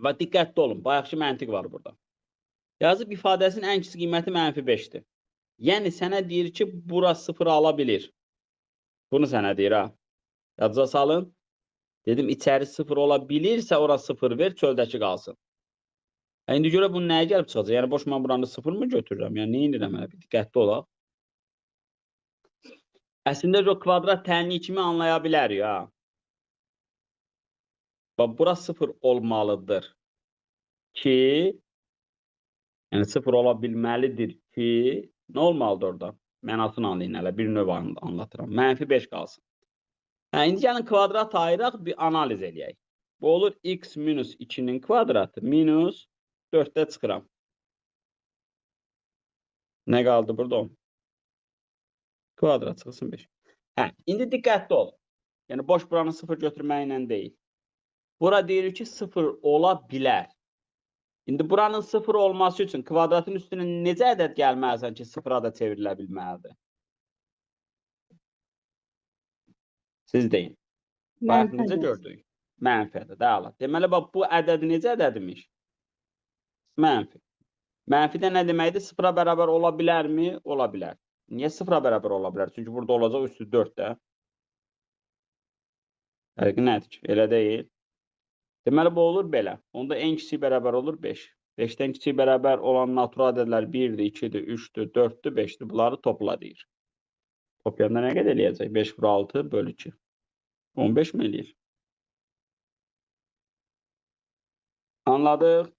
Və diqqətli olun, bayaqki məntiq var burada. Yazıb ifadəsinin ən kiçik qiyməti -5-dir. Yəni sənə deyir ki, bura 0 ala bilir. Bunu sənə deyir ha. Yadınıza salın. Dedim içəri 0 ola bilirsə ora 0 ver, çöldəki qalsın. İndi görə bunun nəyə gəlib çıxacaq? Yəni boş mən buranı 0 mı götürürəm? Yəni nə edirəm hələ? Diqqətli olaq. Əslində o kvadrat tənliyi kimi anlaya bilərik ha. Bax bura 0 olmalıdır ki, yəni 0 ola bilməlidir ki, nə olmalıdır orada? Mənasını anlayın hələ, bir növ anlatıram. -5 qalsın. İndi gəlin kvadrat ayıraq, bir analiz eləyək. Bu olur x minus 2-nin kvadratı minus 4-də çıxıram. Nə qaldı burada? 10. Kvadrat çıxsın 5. İndi diqqətli ol. Yəni boş buranı 0 götürməklə deyil. Bura deyir ki 0 ola bilər. İndi buranın 0 olması üçün kvadratın üstünə necə ədəd gəlməlisən ki 0-a da çevrilə bilməlidir? Siz deyin. Bayaq necə gördük? Mənfi ədəd. Əla. Deməli bax bu ədəd necə ədədmiş? Mənfi. Mənfidə nə deməkdir? 0-a bərabər ola bilərmi? Ola bilər. Niyə 0-a bərabər ola bilər? Çünki burada olacaq üstü 4-də. Fərqi nədir ki? Elə deyil. Deməli bu olur belə. Onda en kiçik bərabər olur 5. 5-dən kiçik bərabər olan natural ədədlər 1-dir, 2-dir, 3-dür, 4-dür, 5-dir. Bunları topla deyir. Toplayanda nə qədər eləyəcək? 5 vur 6 bölü 2. 15 mi eləyir? Anladıq?